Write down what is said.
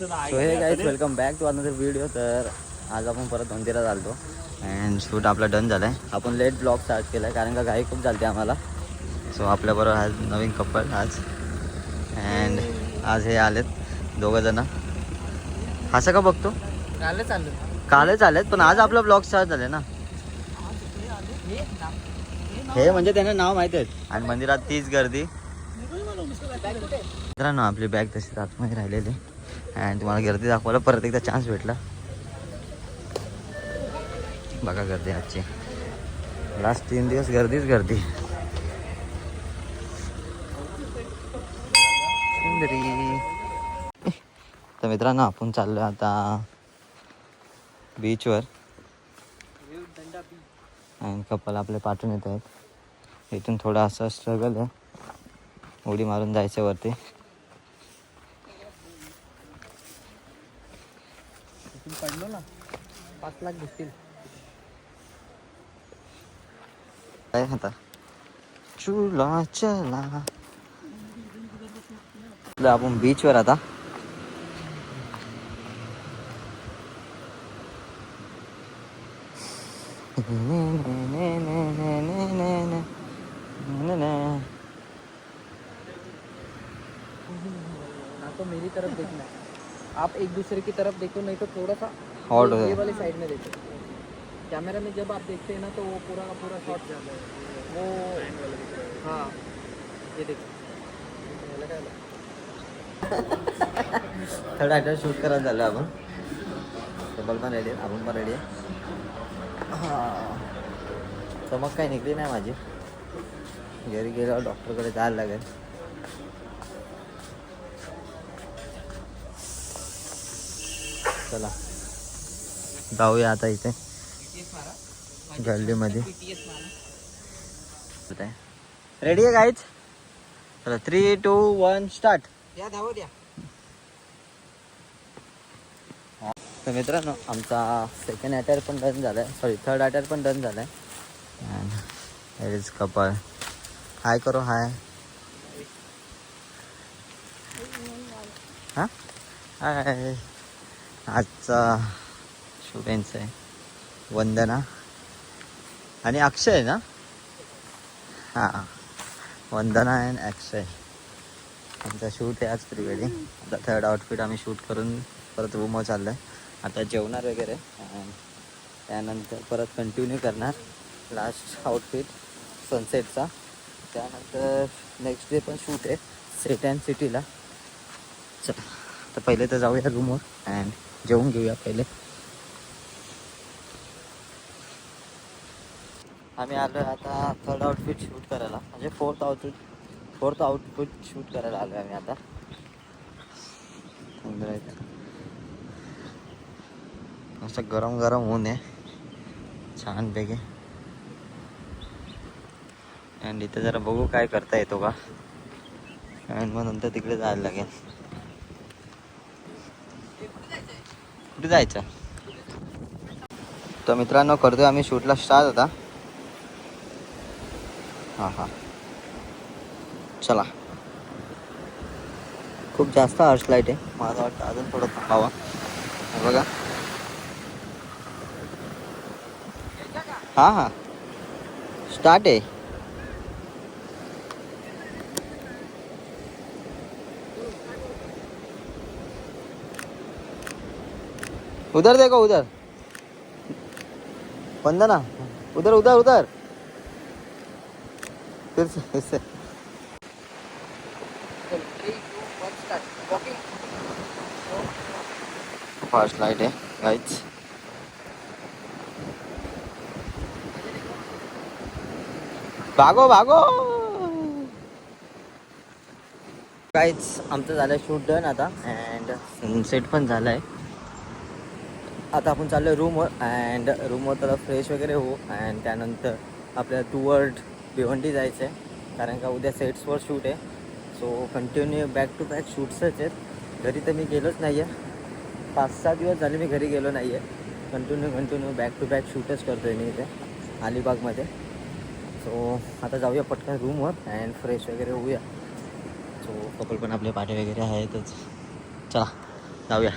So hey guys welcome back to another video. तर आज आपण परत मंदिरात आलतो अँड शूट आपला डन झाला आहे. आपण लेट ब्लॉग स्टार्ट केला आहे कारण का घाई खूप झाली आम्हाला. सो आपल्याबरोबर आज नवीन कपल आज अँड आज हे आलेत दोघंजणं. असं का बघतो? कालच आलेत पण आज आपला ब्लॉग स्टार्ट झाले ना. हे म्हणजे त्यांना नाव माहिती आहेत आणि मंदिरात तीच गर्दी. मित्रांनो आपली बॅग तशीच आतमध्ये राहिलेली अँड तुम्हाला गर्दी दाखवायला परत एकदा चान्स भेटला. बघा गर्दी आजची, लास्ट 3 दिवस गर्दीच गर्दी. तर मित्रांनो आपण चाललो आता बीचवर अँड कपल आपले पाठवून येत आहेत. इथून थोडा असा स्ट्रगल आहे, उडी मारून जायचं वरती. पडलो ना 5 लाख भेटतील. काय आता चुला चला आपण बीचवर आता. तो मेरी तरफ देखना, आप एक दूसरे की तरफ देखो, नहीं तो थोड़ा सा हॉट हो ये जाए. वाली साइड में देखो. कैमरा में जब आप देखते हैं ना तो वो पूरा का पूरा शॉट जाता है वो. हाँ ये देखो. थर्ड ॲक्टर शूट करायला झालं आपण. कपल पण रेडी आहे, आपण पण रेडी आहे. हां चमक काही निघली नाही माझी. घरी गेल्यावर डॉक्टरकडे जायला लागेल. चला जाऊया आता इथे गल्लीमध्ये. रेडी आहे गाईज? चला 3, 2, 1 स्टार्ट. या धावो द्या. तर मित्रांनो आमचा सेकंड अटायर पण डन झाला आहे, सॉरी थर्ड अटायर पण डन झाला आहे. And here is couple. Hi करो हाय. हां हाय. आजचा स्टुडंट्स आहे वंदना आणि अक्षय ना. हां वंदना अँड अक्षय. आमचा शूट आहे आज प्री वेडिंग. आता थर्ड आउटफिट आम्ही शूट करून परत रूमवर चाललो आहे. आता जेवणार वगैरे त्यानंतर परत कंटिन्यू करणार लास्ट आउटफिट सनसेटचा. त्यानंतर नेक्स्ट डे पण शूट आहे सेट अँड सिटीला. चला तर पहिले तर जाऊया रूमवर अँड जेवून घेऊया पहिले. आम्ही आलो आहे आता थर्ड आउटफिट शूट करायला, म्हणजे फोर्थ आउटफिट शूट करायला आलो आहे आम्ही आता. असं गरम गरम ऊन आहे छानपैकी. अँड इथे जरा बघू काय करता येतो का अँड मग नंतर तिकडे जायला लागेल. कुठे जायचं? तर मित्रांनो करतोय आम्ही शूटला स्टार्ट आता. हां हां चला. खूप जास्त हर्ष लाईट आहे, माझं वाटतं अजून थोडं थांबावा. बघा हां हां स्टार्ट आहे. उधर देखो उधर वंदना, उधर उधर उधर फिर से. फास्ट लाईट आहे गाईच. भागो भागो गाईच. आमचं झालं शूट डन आता अँड सनसेट पण झालं आहे. आता आपण चाललो आहे रूमवर अँड रूमवर त्याला फ्रेश वगैरे होऊ अँड त्यानंतर आपल्याला टुवर्ड भिवंडी जायचं आहे कारण का उद्या सेट्सवर शूट आहे. So continue back to back शूट्सच आहेत. घरी तर मी गेलोच नाही आहे, 5-6 दिवस झाले मी घरी गेलो नाही आहे. कंटिन्यू बॅक टू बॅक शूटच करतो आहे मी इथे अलिबागमध्ये. सो आता जाऊया पटकन रूमवर अँड फ्रेश वगैरे होऊया. सो कपल पण आपले पाठे वगैरे आहेतच. चला जाऊया